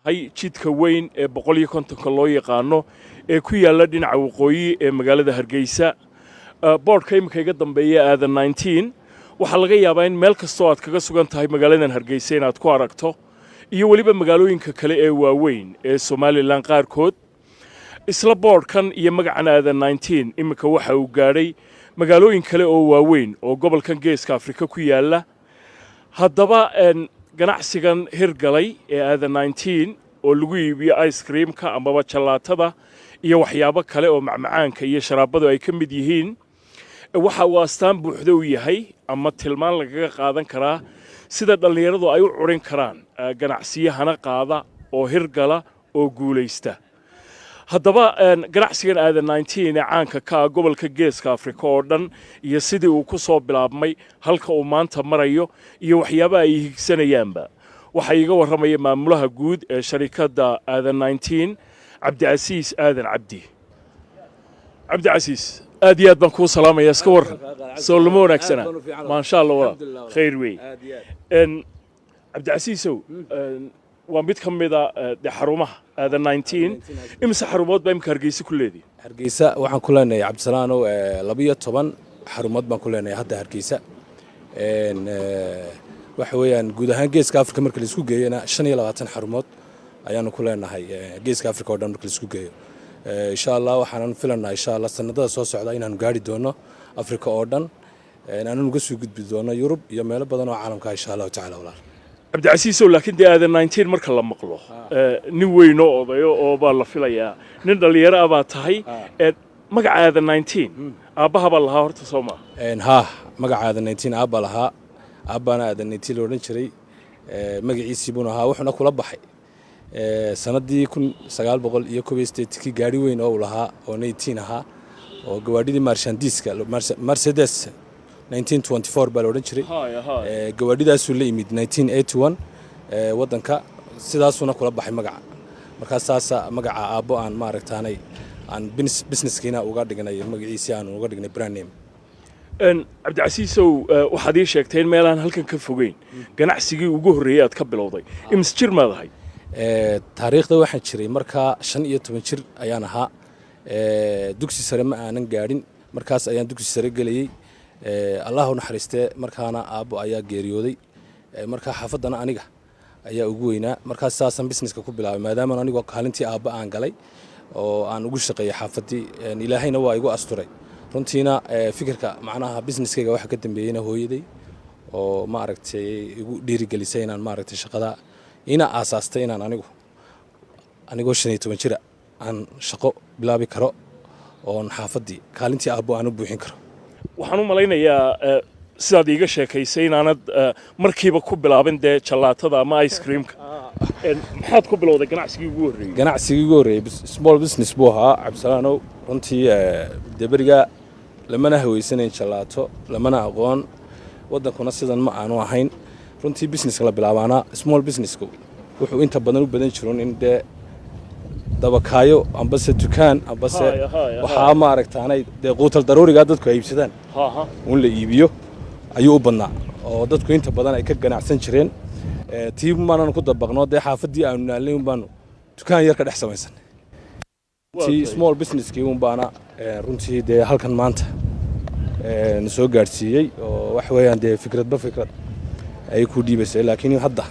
hay jidka weyn ee 150 loo yaqaano ee ku yaala dhinaca waqooyi ee magaalada Hargeysa boardka imika iga dambeeya aadan 19 waxa laga yaabaa in meel kasta oo aad kaga sugan tahay magaaladan Hargeysa inaad ku aragto iyo waliba magaalooyinka kale ee waaweyn ee Soomaaliland qaarkood isla boardkan iyo magacan aadan 19 imika waxa uu gaaray magaalooyin kale oo waaweyn oo gobolkan Geeska Afrika ku yaala haddaba ganacsigan hirgalay ee aadan 19 oo lagu iibiyo ice creamka ama jalaatada iyo waxyaabo kale oo macmacaanka iyo sharaabadu ay ka mid yihiin waxa uu astaan buuxda u yahay ama tilmaan lagaga qaadan karaa sida dhalinyaradu ay u curin karaan ganacsiyahana qaada oo hirgala oo guuleysta haddaba ganacsigan aadan 19 ee caanka ka gobolka Geeska Afrika oo dhan iyo sidii uu ku soo bilaabmay halka uu maanta marayo iyo waxyaabaha ay higsanayaanba waxa iga waramaya maamulaha guud ee sharikada aadan 19 Cabdiasiis aadan Cabdiasiis aad iyo aad baan ku salaamayaa iska waran soo lama wanaagsana ma sha Allah khayr wey Cabdiasiisow waa mid ka mid ah xarumaha aadan 19 imsa xarumood baa imka Hargeysa ku leedahay Hargeysa waxaan ku leenahay Cabdisalaano 12 xarumood baan ku leenahay hadda Hargeysa waxa weeyaan guud ahaan Geeska Afrika marka la isku geeyana 25 xarumood ayaanu ku leenahay Geeska Afrika oo dhan marka la isku geeyo insha Allah waxaan filanaa insha Allah sanadada soo socda inaan gaari doono Afrika oo dhan aanan uga soo gudbi doono Yurub iyo meelo badan oo caalamka insha Allah ta'ala walaal Cabdiasiis oo laakiin aadan 19 marka la maqlo nin weyn oo odayo oo baa la filayaa nin dhalinyaro ah baa tahay magaca aadan 19 aabaha baa lahaa horta Soomaa ha magaca aadan 19 aaba lahaa aabana aadan 19 loo oran jiray magaciisii buu ahaa wuxuuna kula baxay sanadii 1981 gaari weyn oo lahaa oo 19 ahaa oo gawaadhidii marshandiiska Mercedes 1924 baa la oran jiray gawaadhidaas uu la yimid 1981 wadanka sidaasuna kula baxay magaca markaas saasa magaca aabo aan ma aragtaanay aan businesskiina uga dhignay magaciisa aan uga dhignay brand name Cabdiasiisow waxaad ii sheegtay in meelaan halkan ka fogeyn ganacsigii ugu horeeyay aad ka bilowday imis jir maadahay taariikhda waxaan jiray marka 15 jir ayaan ahaa dugsi sare ma aanan gaadhin markaas ayaan dugsi sare galay Allah u naxariistay markaana aabo ayaa geeriyooday marka xaafadana aniga ayaa ugu weynaa markaas saasan businesska ku bilaabay maadaama anigu kaalintii aabo aan galay oo aan ugu shaqeeyay xaafadii ilaahayna waa igu asturay runtiina fikirka macnaha businesskayga waxa ka dambeeyayna hooyaday oo ma aragtay igu dhiirigelisay inaan ma aragtay shaqada ina aasaastay inaan anigoo 15 jir aan shaqo bilaabi karo oo xaafadii kaalintii aabo aan u buuxin karo waxaan u malaynayaa sidaad iiga sheekaysay inaanad markiiba ku bilaabin dee jalaatada ama ice creamka maxaad ku bilowday ganacsigii ugu horeeyay small business buu ahaa Cabdisalaano runtii deberiga lamana haweysanayn jalaato lamana aqoon wadankuna sidan ma aanu ahayn runtii businesska la bilaabaana small businessku wuxuu inta badan u badan jiroon in dee dabakaayo ambase dukaan ambase waxa ma aragtaanay dee quutal daruuriga dadku ay iibsadaan un la iibiyo ayuu u badnaa oo dadku inta badan ay ka ganacsan jireen tiib maanan ku dabaqno dee xaafadii aanu naalay baanu dukaan yar ka dhex samaysan small businesskii baana runtii dee halkan maanta soo gaarsiiyay oo wax weeyaan dee fikrad ay ku dhiibaysay laakiin hadda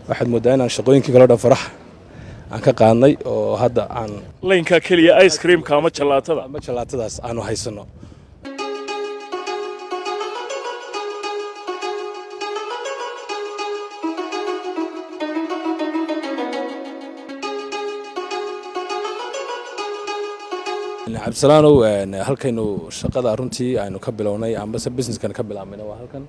waxaad moodaa inaan shaqooyinkii kala dhan farax aan ka qaadnay oo hadda aan laynka kaliya ice creamka ama jalaatadaas aanu haysano Cabdisalaano halkaynu shaqada runtii aynu ka bilownay ambase businesskan ka bilaabmayna waa halkan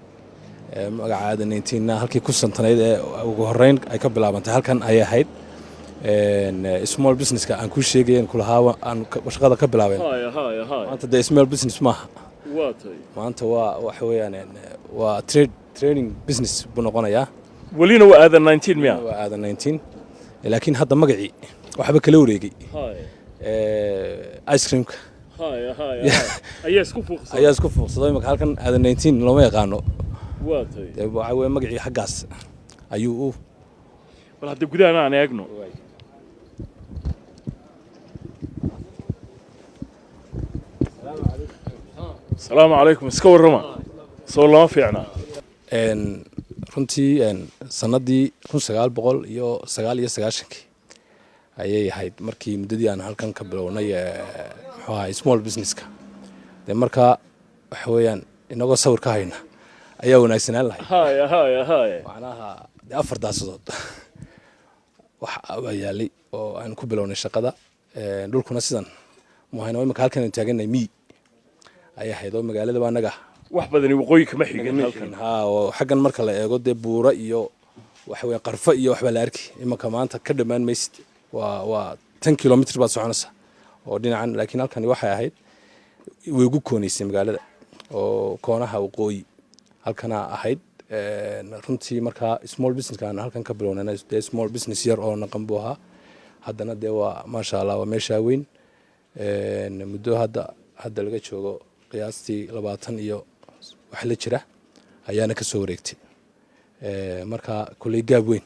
magaca aadan 19 halkii ku santanayd ee ugu horeyn ay ka bilaabantay halkan ay ahayd small businesska aan ku sheegayeen kulahaa aan shaqada ka bilaabeen maanta de small business maaha maanta waa wax weeyaan waa training business buu noqonayaa walina waa aadan 19 miya waa aadan 19 laakiin hadda magacii waxba kala wareegay ice creamka ayaa isku fuuqsaday marka halkan aadan 19 looma yaqaano waxa weey magacii xaggaas ayuu bal hadda gudaha aan eegno السلام عليكم iska warrama soo lama fiicna runtii sanadii 1999 ayay ahayd markii muddadii aan halkan ka bilownay muxuu ahaa small businesska de marka waxa weeyaan inagoo sawir ka hayna ayaa wanaagsanaan lahayd haya macnaha de afar daasadood waxa abayaalay oo aan ku bilownay shaqada dhulkuna sidan muhiim imika halkan aan taaganay mi ay ahayd oo magaalada baa naga wax badan waqooyi kama xigin halkan oo xagan marka la eego de buura iyo waxa weey qarfa iyo waxba la arki imika maanta ka dhamaan maysid waa 10 kilomitir baad soconaysaa oo dhinacan laakiin halkan waxay ahayd way ugu koonaysay magaalada oo koonaha waqooyi halkana ahayd runtii marka small business kan halkan ka bilownay small business yar oo naqan buu ahaa haddana de waa ma sha Allah waa meesha weyn muddo hadda laga joogo qiyaastii 20 iyo wax la jira ayaana ka soo wareegtay marka kulay gaab weyn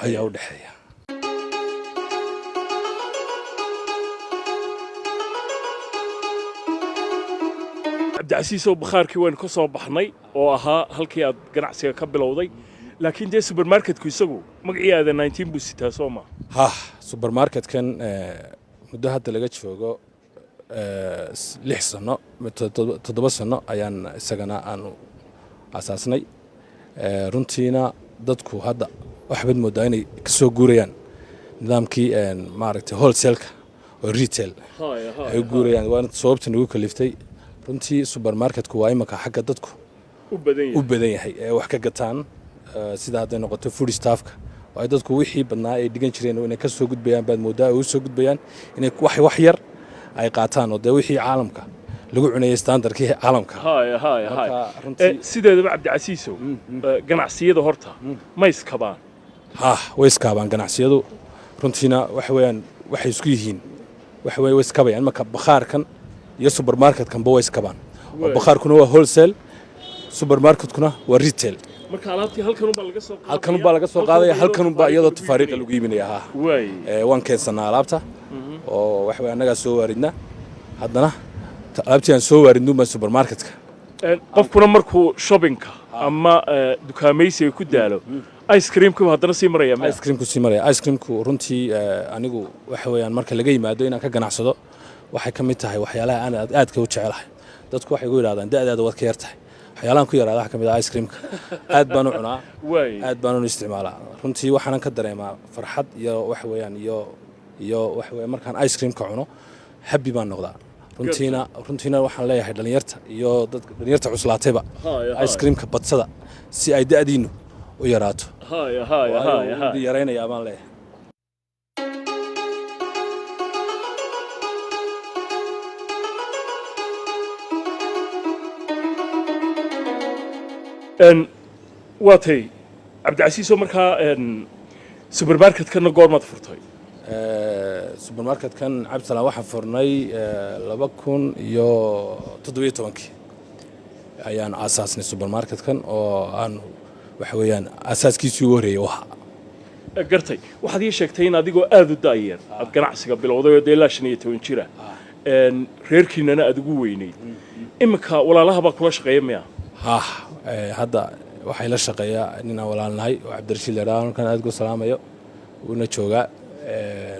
ayaa u dhaxeeya cabdicasiis oo bakhaarkii waynu ka soo baxnay oo ahaa halkii aad ganacsiga ka bilowday laakiin dee supermarketku isagu magaciyaada 19 buu sitaa soo ma supermarketkan muddo hadda laga joogo 6 sano 7 sano ayaan isagana aanu asaasnay runtiina dadku hadda waxbad moodaa inay ka soo guurayaan nidaamkii maaragtay wholesale-ka oo retail ay guurayaan waana sababta nagu kaliftay runtii supermarketku waa imaka xagga dadku u badan yahay wax ka gataan sida hadday noqoto food staffka oo dadku wixii badnaa ay dhigan jireen inay ka soo gudbayaan baad moodaa oo soo gudbayaan inay wax yar ay qaataan oo wixii caalamka lagu cunayay standardkii caalamka sideedaba cabdicasiisow ganacsiyada horta ma iskabaan way iskabaan ganacsiyadu runtiina waxa weeyaan waxay isku yihiin waxa way iskabayaan marka bakhaarkan iyo supermarketkan way iskabaan bakhaarkuna waa wholesale supermarketkuna waa retail marka alaabtii halkan baa laga soo qaadaya halkan baa iyadoo tafaariiq lagu iibinaya waan keensanaa alaabta oo wax weey anaga soo waaridna haddana alaabtii aan soo waaridno ma supermarketka qofkuna markuu shoppingka ama dukaamaysiga ku daalo ice creamku haddana sii maraya ice creamku runtii anigu waxa weeyaan marka laga yimaado inaan ka ganacsado waxay ka mid tahay waxyaalaha aan aadka u jecelahay dadku waxay ugu yiraahdaan da'daada wad ka yartahay waxyaalahan ku yaraada waxa ka mid ah ice creamka aad baan u cunaa aad baan u isticmaalaa runtii waxaan ka dareemaa farxad iyo wax weeyaan iyo wax weey markaan ice creamka cuno happy baan noqdaa runtiina waxaan leeyahay dhalinyarta iyo dadka dhalinyarta cuslaatayba ice creamka badsada si ay da'diinu u yaraato yareynaya baan leeyahay waatay cabdicasiisoo markaa supermarketkana goormaad furtay supermarketkan cabdisalaan waxaan furnay 2017 ayaan aasaasnay supermarketkan oo aan waxa weeyaan asaaskiisii ugu horeeyay waxa gartay waxaad ii sheegtay in adigoo aad u daayar aad ganacsiga bilowday oo ilaa 15 jira reerkiinana aad ugu weynayd imika walaalaha baa kula shaqeeya miya hadda waxay la shaqeeyaa ninaan walaalnahay oo cabdirashiid leeraa halkan aad ugu salaamayo uuna joogaa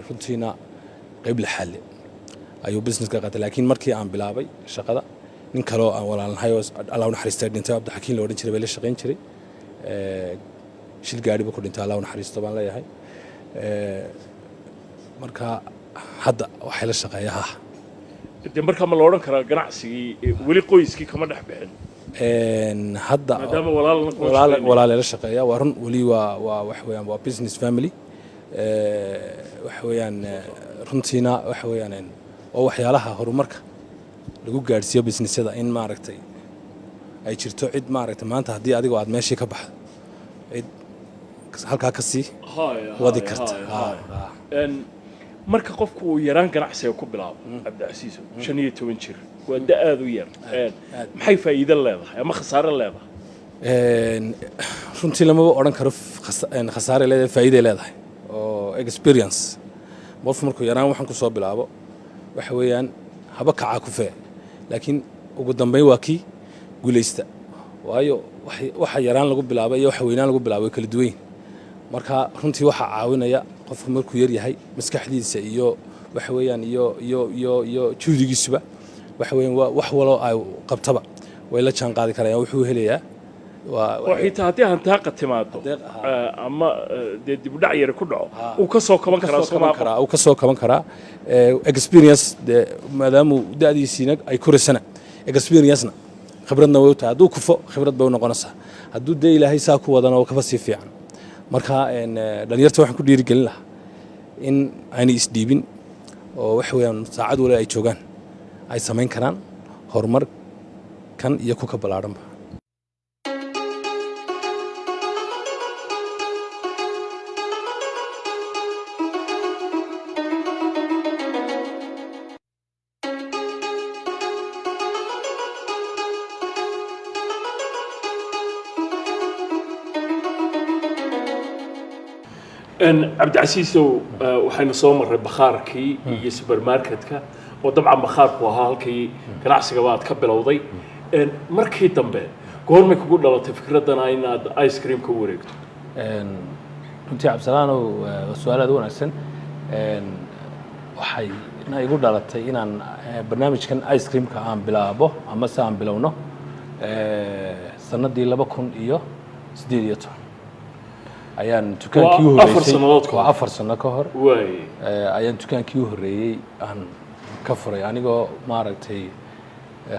runtiina qayb la xalle ayuu businesska qaatay laakiin markii aan bilaabay shaqada nin kale oo aan walaalnahay oo Allah u naxariistay dhintay Cabdixakiin la oran jiray bay la shaqeyn jiray shil gaari buu ku dhintay Allah u naxariisto baan leeyahay marka hadda waxay la shaqeeyaa marka ma la oran karaa ganacsigii weli qoyskii kama dhex bixin hadda maadaama walaal la shaqeeya waa run wali waa wax weeyaan waa business family wax weeyaan runtiina wax weeyaan oo waxyaalaha horumarka lagu gaarsiiyo businessyada in maaragtay ay jirto cid maaragtay maanta haddii adigu aad meeshii ka baxdo cid halkaa ka sii wadi karta marka qofku uu yaraan ganacsiga ku bilaabo cabdicasiis 15 jir waa da aad u yar maxay faa'iido leedahay ama khasaare leedahay runtii lamaba odhan karo khasaare leedahay faa'iiday leedahay oo experience qofku markuu yaraan waxaan ku soo bilaabo waxa weeyaan haba kacaa ku fee laakiin ugu dambeyn waa kii guulaysta waayo waxa yaraan lagu bilaabay iyo waxa weynaan lagu bilaabay kala duwan marka runtii waxa caawinaya qofku markuu yar yahay maskaxdiisa iyo waxa weeyaan iyo juhdigiisuba waxa weeyaan wax walo ay qabtaba way la jaan qaadi karayaan wuxuu helayaa وحيتها هذه هنتاقة تماده أما دي بدع يركضه وكسو كمان كرا وكسو كمان كرا experience ما دام دادي سينك أي كل سنة experience خبرتنا ويوتا هدو كفو خبرت بونا قنصة هدو دي إلهي ساكو ودنا وكفسي في عن مركها إن دنيرته وحن كل يرجع له إن عيني إسديبين وحويان ساعد ولا أي شوغان أي سمين كران هرمر كان يكوك بالعرم إن عبد العزيز وحين صومر بخاركي يسوبر ماركتك وطبعا بخارك وهالكي كان عسى قبات كبل وضي إن مركي تنبه قول يقول له تفكرتنا إن آيس كريم كوريكت إن كنت عبد السلام والسؤال هذا ونحسن إن وحي إن يقول له إن برنامج كان آيس كريم كان بلا أبوه أما سام بلونه سنة دي لبكون إياه سديريته ayaan dukaankii u horeeyay 4 sano ka hor ayaan dukaankii u horeeyay aan ka furay anigoo maaragtay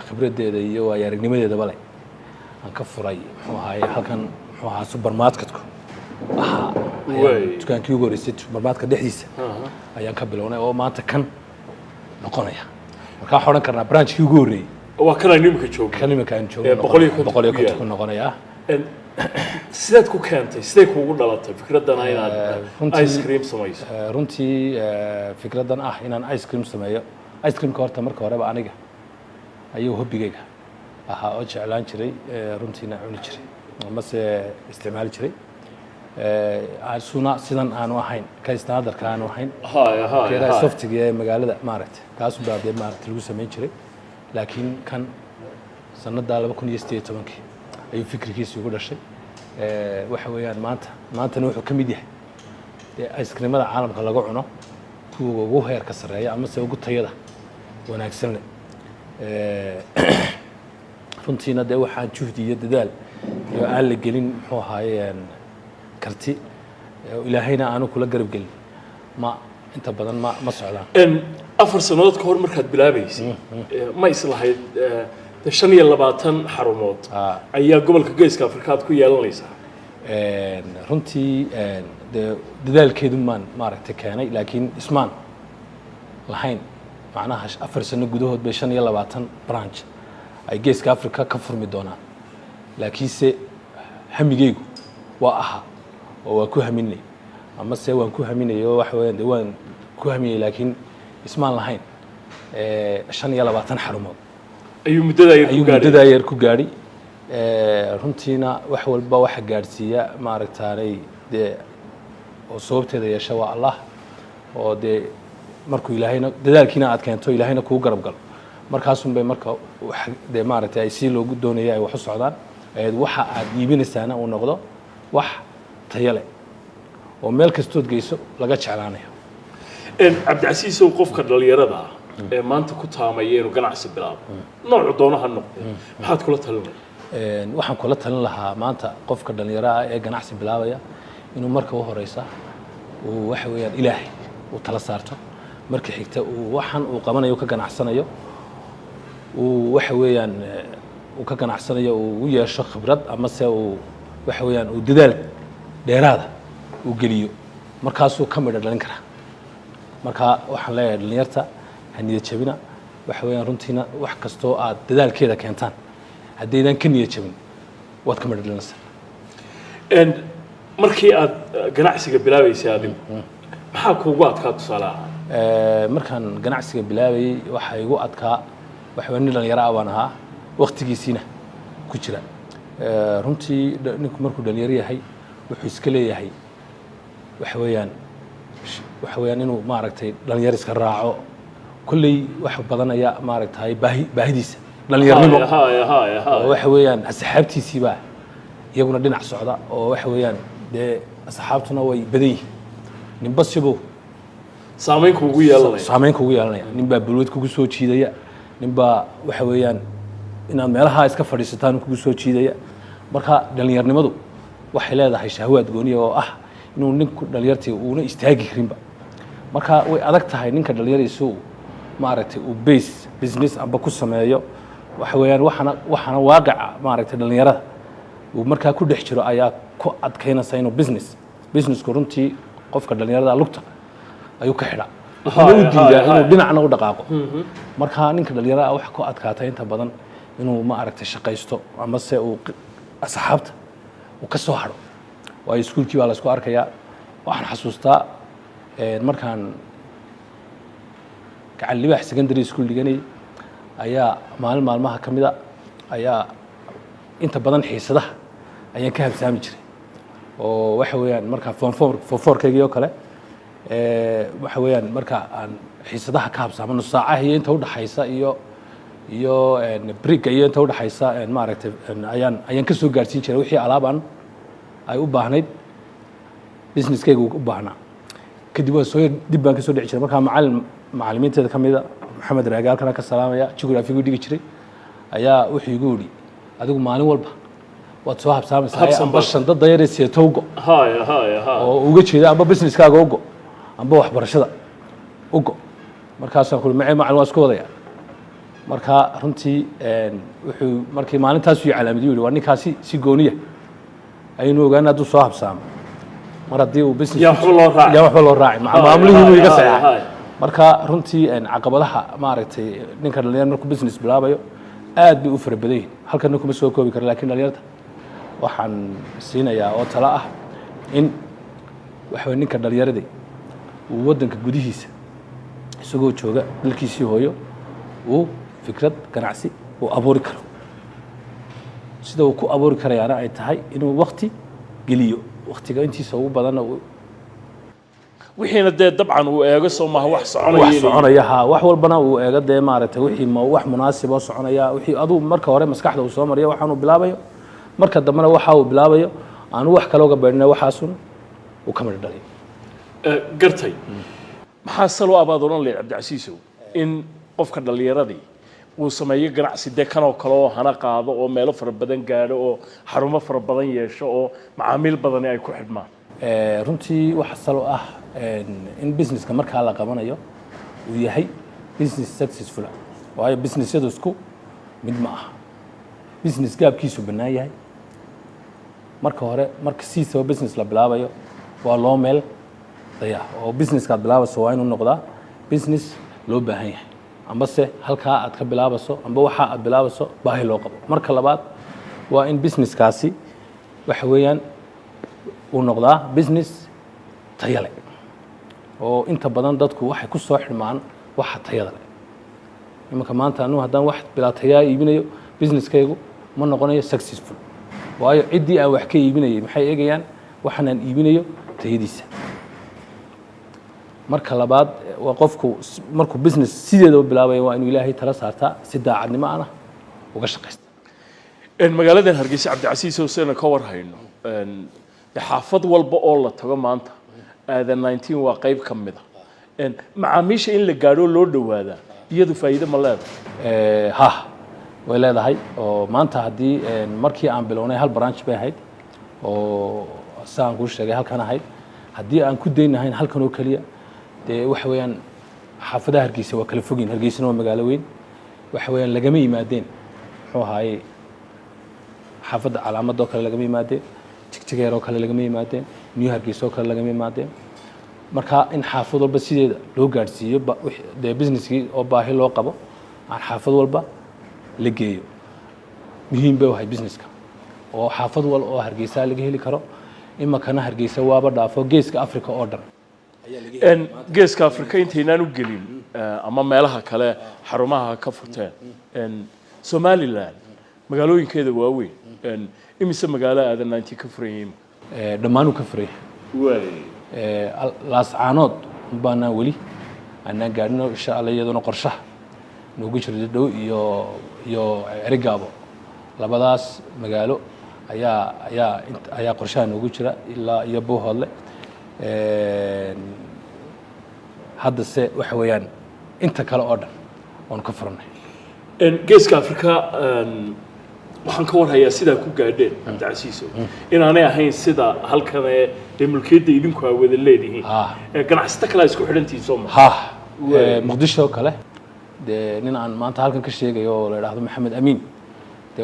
khibradeeda iyo waayaragnimadeeda bale aan ka furay muxuu ahaay halkan muxuu ahaa supermarketku dukaankii ugu horeeyay supermarket dhexdiisa ayaan ka bilownay oo maanta kan noqonaya marka waxaan oran karnaa branchkii ugu horeeyay waa kana nimka jooga kan nimka aan joogo 100 noqonaya سيدك كنتي سيدك وقول فكرتنا إن آيس كريم سمايس runtii fikradan ah inaan ice cream sameeyo ice cream ka horta marka hore ba aniga ayuu hobbigayga aha oo jeclaan jiray runtiina cuni jiray ama se isticmaali jiray suna sidan aanu ahayn ka standardka aanu ahayn keeda softiga ee magaalada maaragtay kaas u baabay maaragtay lagu sameyn jiray laakiin kan sanada 2018 ayuu fikirkiisa ugu dhashay waxa weeyaan maantana wuxuu kamid yahay ice creamada caalamka laga cuno kuwa ugu heerka sareeya ama se ugu tayada wanaagsan leh runtiina de waxaan juhdi iyo dadaal iyo aan la gelin muxuu ahaayeen karti ilaahayna aanu kula garab gelin ma inta badan ma socdaan in 4 sanadood ka hor markaad bilaabaysay ma islahayd 25 xarumood ayaa gobolka geeska Afrikaad ku yeelanaysa runtii dadaalkeedu maaragtay keenay laakiin ismaan lahayn macnaha 4 sano gudahood bay 25 branch ay geeska Afrika ka furmi doonaan laakiin se hamigeygu waa aha oo waa ku haminay ama se waan ku haminayo wax weeyaan waan ku haminay laakiin ismaan lahayn 25 xarumood ayuu muddada yar ku gaari runtiina wax walba waxa gaarsiiya maaragtay oo sababteeda yeesha waa Allah oo markuu ilaahayna dadaalkiina aad keento ilaahayna kugu garab galo markaas bay marka maaragtay ay si loogu doonayay ay wax u socdaan waxa aad iibinaysaana uu noqdo wax tayo leh oo meel kastood geyso laga jeclaanayo Abdi Casiis oo qofka dhalinyarada maanta ku taamayeen oo ganacsi bilaab nooc doonaha noqdo maxaad kula talinay waxaan kula talin lahaa maanta qofka dhalinyarada ee ganacsi bilaabaya inuu marka u horeysa uu wax weeyaan ilaahay uu tala saarto marka xigta uu waxan uu qabanayo ka ganacsanayo uu wax weeyaan uu ka ganacsanayo uu yeesho khibrad ama se uu wax weeyaan uu dadaal dheeraada uu geliyo markaas uu ka midho dhalin kara marka waxaan leeyahay dhalinyarta haniyad jabina waxa weeyaan runtiina wax kasto aad dadaalkeeda keentaan haddaydan ka niyad jabin waad ka madhalinaysaa markii aad ganacsiga bilaabaysay adigu maxaa kuugu adkaa tusaale markaan ganacsiga bilaabayay waxa igu adkaa waxa weeyaan dhalinyaro ah baan ahaa waqtigiisiina ku jira runtii ninku markuu dhalinyaro yahay wuxuu iska leeyahay waxa weeyaan inuu maaragtay dhalinyaro iska raaco kulley wax badanaya maaragtay baahidiisa dhalinyarnimo oo waxa weeyaan asxaabtiisiiba iyaguna dhinac socda oo waxa weeyaan dee asxaabtuna way badan yihiin ninba sibo saameyn kugu yeelanaya ninbaa bulwad kugu soo jiidaya ninbaa waxa weeyaan inaad meelaha iska fadhiisataan kugu soo jiidaya marka dhalinyarnimadu waxay leedahay shahwaad gooniya oo ah inuu ninku dhalinyartii uuna istaagi karinba marka way adag tahay ninka dhalinyariisu maaragtay uu base business amba ku sameeyo waxa weeyaan waxana waaqica maaragtay dhalinyarada uu markaa ku dhex jiro ayaa ku adkaynaysa inuu businessku runtii qofka dhalinyarada lugta ayuu ka xidhaa wuxuuna u diidaa inuu dhinacna u dhaqaaqo marka ninka dhalinyarada wax ku adkaatay inta badan inuu maaragtay shaqaysto ama se uu asxaabta uu ka soo haro waayo iskuulkii baa la isku arkayaa waxaan xasuustaa markaan gacan libaax secondary school dhiganayay ayaa maalmaha ka mida ayaa inta badan xiisadaha ayaan ka habsaami jiray oo waxa weeyaan markaa foorkeygii oo kale waxa weeyaan marka aan xiisadaha ka habsaamo nus saacaha iyo inta udhaxaysa iyo briga iyo inta udhaxaysa maaragtay ayaan ka soo gaarsiin jiray wixii alaabaan ay u baahnayd businesskayga u baahnaa kadib dib baan ka soo dhici jiray markaa macallimiinteeda ka mida maxamed raagi halkana ka salaamaya geographigu dhigi jiray ayaa wuxuu igu yidhi adigu maalin walba waad soo habsaamaysaa amba shandada yaree seetowgo oo uga jeeda amba businesskaaga ugo amba waxbarashada ugo markaasaan ku macallin waan isku wadaya marka runtii wuxuu markii maalintaas uu calaamadiyo yidhi waa ninkaasi si gooniya aynu ogaan hadduu soo habsaamo mar haddii uu business yaa waxba loo raacay maamulihii inuu iga saxay marka runtii caqabadaha maaragtay ninka dhalinyarada markuu business bilaabayo aad bay u fara badan yihiin halkan kuma soo koobi karo laakiin dhalinyarada waxaan siinayaa oo talo ah in waxa ninka dhalinyarada uu waddanka gudihiisa isagoo jooga dalkiisii hooyo uu fikrad ganacsi uu abuuri karo sida uu ku abuuri karayaana ay tahay inuu waqti geliyo waqtiga intiisa ugu badanna wixiina dee dabcan uu eego soo maaha wax soconaya wax walbana uu eego dee maaragtay wixii wax munaasib oo soconaya wixii aduu marka hore maskaxda uu soo mariyo waxaan uu bilaabayo marka dambena waxa uu bilaabayo aanu wax kale uga beernay waxaasun uu ka mid dhaliyo gartay maxaa salo abaad oran leeyahay Cabdicasiisow in qofka dhalinyaradii uu sameeyo ganacsi de kanoo kale oo hana qaado oo meelo fara badan gaadho oo xarumo fara badan yeesho oo macaamiil badan ay ku xidhmaan runtii waxa salo ah in businesska markaa la qabanayo uu yahay business successful waayo businessyadu isku mid ma aha business gaabkiisu bannaan yahay marka hore marka siisaba business la bilaabayo waa loo meel daya oo businesskaad bilaabayso waa inuu noqdaa business loo baahan yahay amba se halkaa aad ka bilaabayso amba waxa aad bilaabayso baahi loo qabo marka labaad waa in businesskaasi waxa weeyaan uu noqdaa business tayo leh oo inta badan dadku waxay ku soo xidhmaan waxa tayada leh imanka maanta anu haddaan wax bilaa tayaa iibinayo businesskaygu ma noqonayo successful waayo ciddii aan wax ka iibinayay maxay eegayaan waxaan iibinayo tayadiisa marka labaad waa qofku markuu business sideeda u bilaabayo waa inuu ilaahay tala saartaa si daacadnimo ah uga shaqeysta magaaladan Hargeysa Cabdicasiisow sena ka war hayno xaafad walba oo la tago maanta aadan 19 waa qayb ka mid ah macaamiisha in la gaadho loo dhawaada iyadu faa'iido ma leedahay way leedahay oo maanta haddii markii aan bilownay hal branch bay ahayd oo saan ku sheegay halkan ahayd haddii aan ku daynahayn halkan oo kaliya dee waxa weeyaan xaafadaha Hargeysa waa kala fogin Hargeysana waa magaalo weyn waxa weeyaan lagama yimaadeen muxuu ahaayay xaafadda calaamad oo kale lagama yimaadeen jigjigeer oo kale lagama yimaadeen New Hargeysa oo kale lagama yimaadeen marka in xaafad walba sideeda loo gaarsiiyo dee businesskii oo baahi loo qabo aan xaafad walba la geeyo muhiim bay wahay businesska oo xaafad wal oo Hargeysa laga heli karo imakana Hargeysa waaba dhaafo geeska Afrika oo dhan geeska Afrika intaynaan u gelin ama meelaha kale xarumaha ka furteen Somaliland magaalooyinkeeda waaweyn imise magaalo aadan 19 ka furan yihiin dhammaan uu ka furay waay laascaanood baana weli anaan gaadhino insha Allah iyaduna qorshaha noogu jiro dhow iyo Erigaabo labadaas magaalo ayaa qorshaha noogu jira ilaa iyo Buuhoodle hadda se waxa weeyaan inta kale oo dhan waan ka furnay geeska Afrika waxaan ka warhayaa sidaa ku gaadheen Cabdicasiiso inaanay ahayn sida halkan ee mulkiyadda idinku ay wada leedihiin ganacsato kale isku xidhantiin Soomaaliya Muqdisho kale nin aan maanta halkan ka sheegayo oo la yiraahdo Maxamed Amiin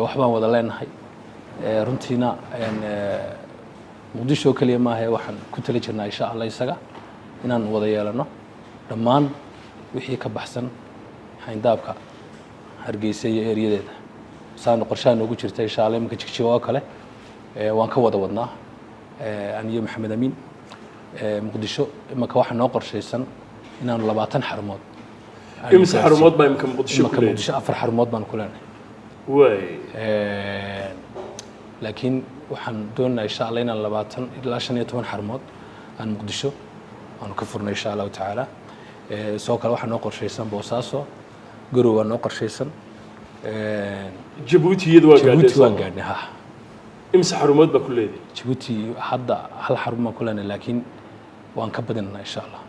wax baan wada leenahay runtiina Muqdisho kaliya ma aha waxaan ku tali jirnaa insha Allah isaga inaan wada yeelano dhammaan wixii ka baxsan xayndaabka Hargeysa iyo eeriyadeeda saan qorshaha noogu jirtay insha Allah marka jigjigo kale waan ka wada wadnaa aniyo Maxamed Amiin Muqdisho marka waxa noo qorshaysan inaan 20 xarumood imse xarumood baa imka Muqdisho ku leeyahay Muqdisho 4 xarumood baan ku leenahay way laakiin waxaan doonayaa insha Allah inaan 20 ilaa 15 xarumood aan Muqdisho aan ka furno insha Allah taala soo kale waxa noo qorshaysan Boosaaso Garowe waa noo qorshaysan Djibouti iyadu waa gaadhay ha imse xarumood baa ku leeyahay Djibouti hadda hal xarun ma ku leenahay laakiin waan ka badinaa insha Allah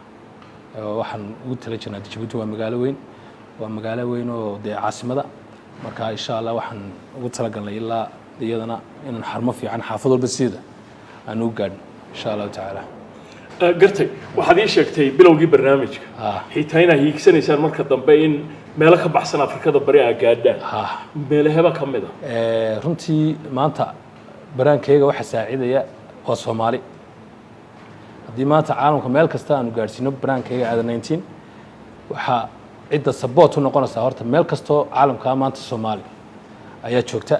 waxaan ugu tala jirnaa Djibouti waa magaalo weyn oo caasimada marka insha Allah waxaan ugu tala galnay ilaa iyadana inaan xarumo fiican xaafad walba sida aan u gaadhno insha Allah taala gartay waxaad ii sheegtay bilowgii barnaamijka xitaa inaad hiigsanaysaan marka dambe in meelo ka baxsan Afrikada bari ay gaadhaan meelaha ka mid ah runtii maanta baraankayga waxa saacidaya waa Soomaali haddii maanta caalamka meel kasta aanu gaarsiino baraankayga aada 19 waxa cidda support u noqonaysa horta meel kasto caalamka maanta Soomaali ayaa joogta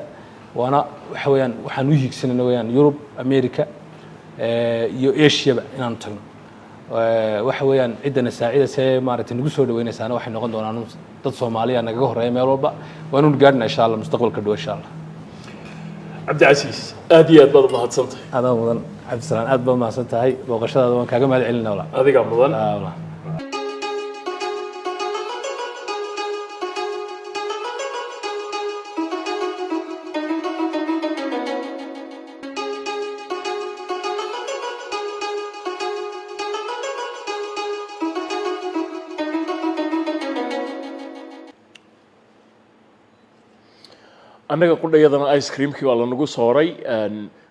waana waxa weeyaan waxaan u hiigsanayna weeyaan Europe America iyo Asia inaan tagno waxa weeyaan cidana saacidaysa maaragtay nagu soo dhaweynaysaana waxay noqon doonaan dad Soomaaliya naga horeeya meel walba waanu gaarnaa insha Allah mustaqbalka dhow insha Allah Cabdicasiis aad iyo aad baad mahadsantahay aad mudan Cabdisalaan aad baad mahadsantahay booqashadaada waan kaaga mahad celinaa walaal adiga mudan annaga qudhayadana ice creamkii waa la nagu sooray